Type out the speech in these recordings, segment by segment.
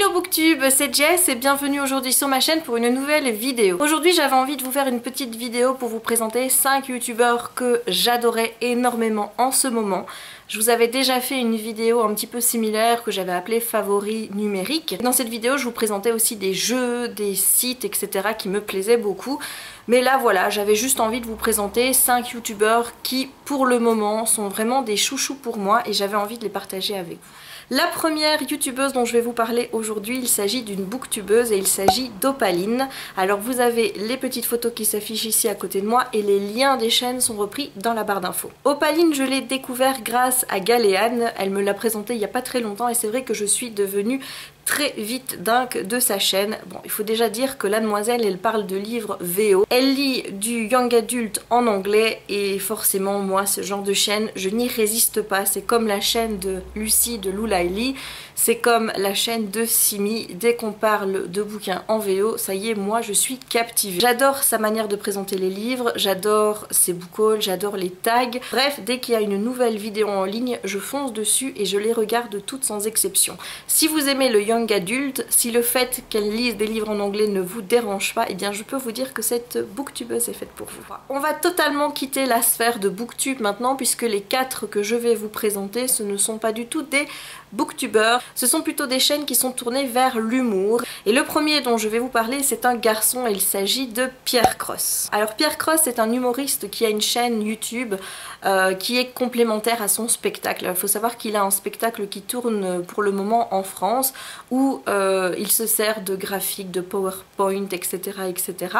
Hello Booktube, c'est Jess et bienvenue aujourd'hui sur ma chaîne pour une nouvelle vidéo. Aujourd'hui j'avais envie de vous faire une petite vidéo pour vous présenter 5 youtubeurs que j'adorais énormément en ce moment. Je vous avais déjà fait une vidéo un petit peu similaire que j'avais appelée favoris numériques. Dans cette vidéo je vous présentais aussi des jeux, des sites etc. qui me plaisaient beaucoup. Mais là voilà, j'avais juste envie de vous présenter 5 youtubeurs qui pour le moment sont vraiment des chouchous pour moi et j'avais envie de les partager avec vous. La première youtubeuse dont je vais vous parler aujourd'hui, il s'agit d'une booktubeuse et il s'agit d'Opaline. Alors vous avez les petites photos qui s'affichent ici à côté de moi et les liens des chaînes sont repris dans la barre d'infos. Opaline, je l'ai découvert grâce à Galéane, elle me l'a présenté il n'y a pas très longtemps et c'est vrai que je suis devenue très vite dingue de sa chaîne. Bon, il faut déjà dire que la demoiselle, elle parle de livres VO. Elle lit du young adult en anglais et forcément, moi, ce genre de chaîne, je n'y résiste pas. C'est comme la chaîne de Lucie de Loulaili, c'est comme la chaîne de Simi. Dès qu'on parle de bouquins en VO, ça y est, moi, je suis captivée. J'adore sa manière de présenter les livres, j'adore ses book hauls, j'adore les tags. Bref, dès qu'il y a une nouvelle vidéo en ligne, je fonce dessus et je les regarde toutes sans exception. Si vous aimez le young adulte, si le fait qu'elle lise des livres en anglais ne vous dérange pas, eh bien je peux vous dire que cette booktubeuse est faite pour vous. On va totalement quitter la sphère de booktube maintenant puisque les 4 que je vais vous présenter, ce ne sont pas du tout des booktubeurs, ce sont plutôt des chaînes qui sont tournées vers l'humour. Et le premier dont je vais vous parler, c'est un garçon et il s'agit de Pierre Cross. Alors Pierre Cross est un humoriste qui a une chaîne YouTube qui est complémentaire à son spectacle. Il faut savoir qu'il a un spectacle qui tourne pour le moment en France où il se sert de graphiques, de PowerPoint, etc. etc.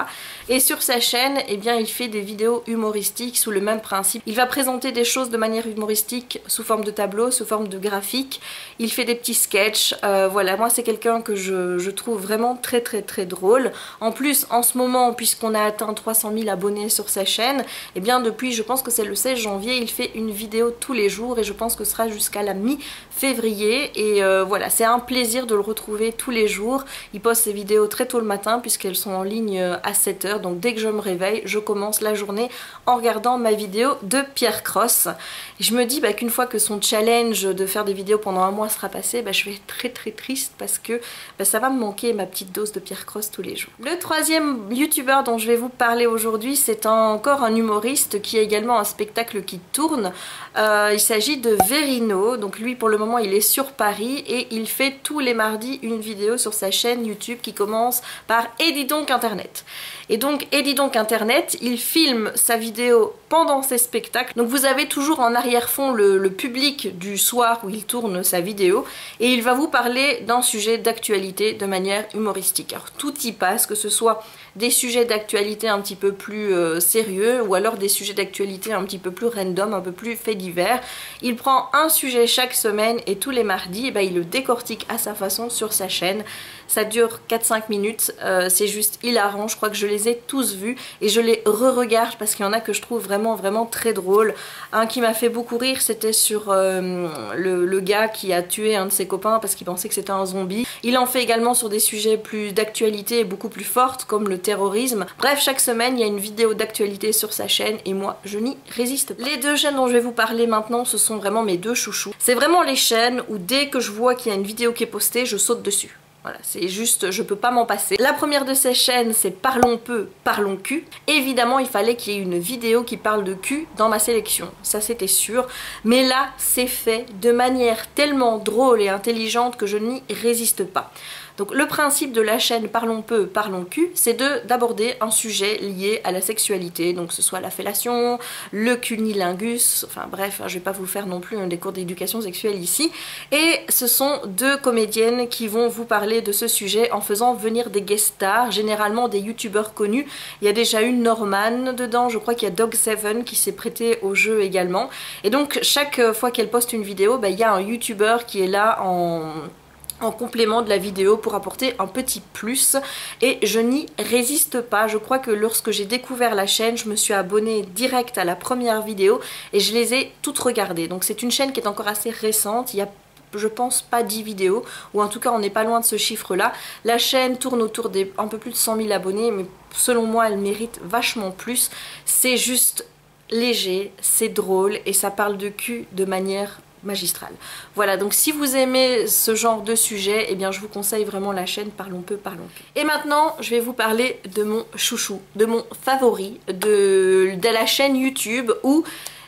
Et sur sa chaîne, eh bien, il fait des vidéos humoristiques sous le même principe. Il va présenter des choses de manière humoristique sous forme de tableau, sous forme de graphique. Il fait des petits sketchs. Voilà, moi c'est quelqu'un que je trouve vraiment très drôle. En plus, en ce moment, puisqu'on a atteint 300 000 abonnés sur sa chaîne, eh bien depuis, je pense que c'est le 16 janvier, il fait une vidéo tous les jours et je pense que ce sera jusqu'à la mi-février. Et voilà, c'est un plaisir de le retrouver tous les jours. Il poste ses vidéos très tôt le matin puisqu'elles sont en ligne à 7 h. Donc dès que je me réveille, je commence la journée en regardant ma vidéo de Pierre Cross. Et je me dis qu'une fois que son challenge de faire des vidéos pendant un mois sera passé, je vais être très triste parce que ça va me manquer ma petite dose de Pierre Cross tous les jours. Le troisième youtubeur dont je vais vous parler aujourd'hui, c'est encore un humoriste qui a également un spectacle qui tourne. Il s'agit de Verino. Donc lui pour le moment il est sur Paris et il fait tous les mardis une vidéo sur sa chaîne YouTube qui commence par Et dis donc Internet. Et donc Et dis donc Internet, il filme sa vidéo pendant ses spectacles. Donc vous avez toujours en arrière-fond le public du soir où il tourne sa vidéo et il va vous parler d'un sujet d'actualité de manière humoristique. Alors tout y passe, que ce soit des sujets d'actualité un petit peu plus sérieux ou alors des sujets d'actualité un petit peu plus random, un peu plus faits divers. Il prend un sujet chaque semaine et tous les mardis il le décortique à sa façon sur sa chaîne. Ça dure 4-5 minutes, c'est juste hilarant, je crois que je les ai tous vus et je les re-regarde parce qu'il y en a que je trouve vraiment très drôles. Un qui m'a fait beaucoup rire, c'était sur le gars qui a tué un de ses copains parce qu'il pensait que c'était un zombie. Il en fait également sur des sujets plus d'actualité et beaucoup plus fortes comme le terrorisme. Bref, chaque semaine il y a une vidéo d'actualité sur sa chaîne et moi je n'y résiste pas. Les 2 chaînes dont je vais vous parler maintenant, ce sont vraiment mes 2 chouchous. C'est vraiment les chaînes où dès que je vois qu'il y a une vidéo qui est postée, je saute dessus. Voilà, c'est juste, je peux pas m'en passer. La première de ces chaînes, c'est Parlons peu, parlons cul. Évidemment, il fallait qu'il y ait une vidéo qui parle de cul dans ma sélection. Ça, c'était sûr. Mais là, c'est fait de manière tellement drôle et intelligente que je n'y résiste pas. Donc le principe de la chaîne Parlons peu, parlons cul, c'est d'aborder un sujet lié à la sexualité, donc que ce soit la fellation, le cunnilingus, enfin bref, je vais pas vous faire non plus des cours d'éducation sexuelle ici. Et ce sont 2 comédiennes qui vont vous parler de ce sujet en faisant venir des guest stars, généralement des youtubeurs connus. Il y a déjà eu Norman dedans, je crois qu'il y a Dog7 qui s'est prêté au jeu également. Et donc chaque fois qu'elle poste une vidéo, il y a un youtubeur qui est là en complément de la vidéo pour apporter un petit plus et je n'y résiste pas. Je crois que lorsque j'ai découvert la chaîne, je me suis abonnée direct à la première vidéo et je les ai toutes regardées. Donc c'est une chaîne qui est encore assez récente, il y a je pense pas 10 vidéos, ou en tout cas on n'est pas loin de ce chiffre là. La chaîne tourne autour des un peu plus de 100 000 abonnés, mais selon moi elle mérite vachement plus. C'est juste léger, c'est drôle et ça parle de cul de manière magistral. Voilà, donc si vous aimez ce genre de sujet, eh bien je vous conseille vraiment la chaîne Parlons peu, parlons que. Et maintenant, je vais vous parler de mon chouchou, de mon favori, de la chaîne YouTube où,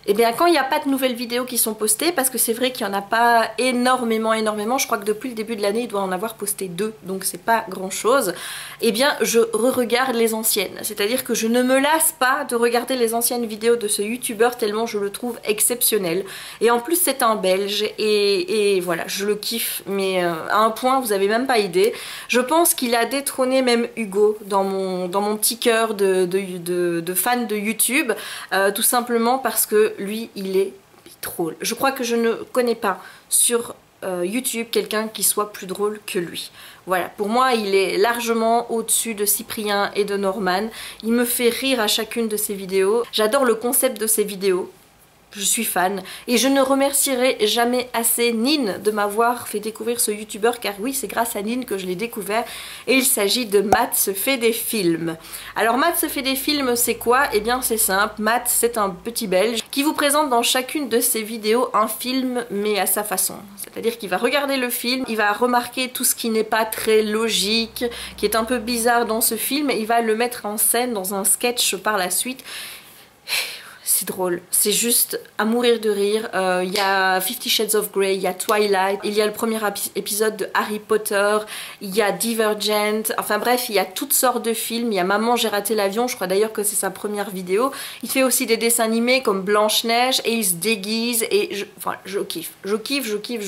eh bien quand il n'y a pas de nouvelles vidéos qui sont postées, parce que c'est vrai qu'il n'y en a pas énormément, je crois que depuis le début de l'année il doit en avoir posté 2, donc c'est pas grand chose, eh bien je re-regarde les anciennes, c'est-à-dire que je ne me lasse pas de regarder les anciennes vidéos de ce youtubeur tellement je le trouve exceptionnel, et en plus c'est un belge, et voilà, je le kiffe, mais à un point vous avez même pas idée. Je pense qu'il a détrôné même Hugo dans mon petit cœur de fan de YouTube, tout simplement parce que lui il est drôle. Je crois que je ne connais pas sur YouTube quelqu'un qui soit plus drôle que lui. Voilà, pour moi il est largement au-dessus de Cyprien et de Norman. Il me fait rire à chacune de ses vidéos. J'adore le concept de ses vidéos. Je suis fan et je ne remercierai jamais assez Nine de m'avoir fait découvrir ce youtubeur, car oui, c'est grâce à Nine que je l'ai découvert, et il s'agit de Matt se fait des films. Alors Matt se fait des films, c'est quoi? Eh bien c'est simple, Matt c'est un petit belge qui vous présente dans chacune de ses vidéos un film mais à sa façon. C'est-à-dire qu'il va regarder le film, il va remarquer tout ce qui n'est pas très logique, qui est un peu bizarre dans ce film, et il va le mettre en scène dans un sketch par la suite. C'est drôle, c'est juste à mourir de rire. Il y a 50 Shades of Grey, il y a Twilight, il y a le premier épisode de Harry Potter, il y a Divergent, enfin bref, il y a toutes sortes de films. Il y a Maman j'ai raté l'avion, je crois d'ailleurs que c'est sa première vidéo. Il fait aussi des dessins animés comme Blanche-Neige et il se déguise et je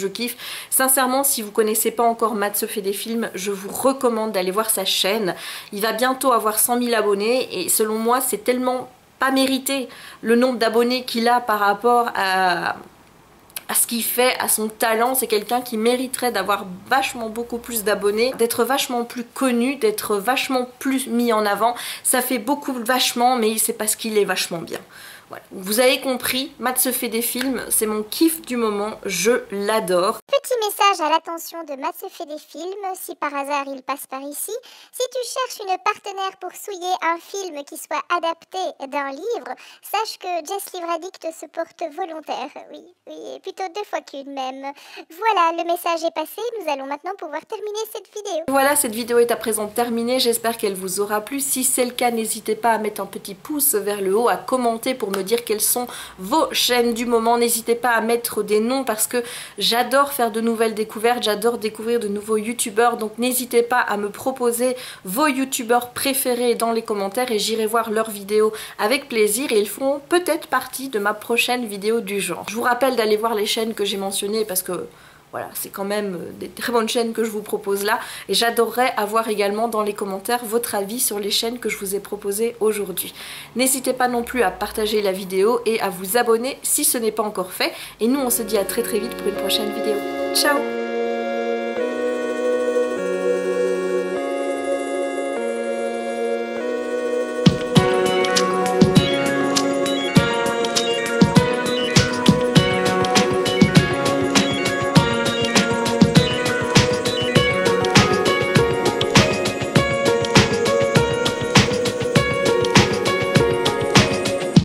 kiffe. Sincèrement, si vous connaissez pas encore Matt se fait des films, je vous recommande d'aller voir sa chaîne. Il va bientôt avoir 100 000 abonnés et selon moi c'est tellement pas mérité le nombre d'abonnés qu'il a par rapport à ce qu'il fait, à son talent. C'est quelqu'un qui mériterait d'avoir vachement beaucoup plus d'abonnés, d'être vachement plus connu, d'être vachement plus mis en avant. Ça fait beaucoup vachement, mais c'est parce qu'il est vachement bien. Voilà. Vous avez compris, Matt se fait des films, c'est mon kiff du moment, je l'adore. Petit message à l'attention de Matt se fait des films, si par hasard il passe par ici. Si tu cherches une partenaire pour souiller un film qui soit adapté d'un livre, sache que Jess Livre Addict se porte volontaire. Oui, plutôt 2 fois qu'une même. Voilà, le message est passé, nous allons maintenant pouvoir terminer cette vidéo. Voilà, cette vidéo est à présent terminée, j'espère qu'elle vous aura plu. Si c'est le cas, n'hésitez pas à mettre un petit pouce vers le haut, à commenter pour me dire quelles sont vos chaînes du moment. N'hésitez pas à mettre des noms parce que j'adore faire de nouvelles découvertes, j'adore découvrir de nouveaux youtubeurs, donc n'hésitez pas à me proposer vos youtubeurs préférés dans les commentaires et j'irai voir leurs vidéos avec plaisir et ils feront peut-être partie de ma prochaine vidéo du genre. Je vous rappelle d'aller voir les chaînes que j'ai mentionnées parce que voilà, c'est quand même des très bonnes chaînes que je vous propose là et j'adorerais avoir également dans les commentaires votre avis sur les chaînes que je vous ai proposées aujourd'hui. N'hésitez pas non plus à partager la vidéo et à vous abonner si ce n'est pas encore fait et nous on se dit à très vite pour une prochaine vidéo. Ciao!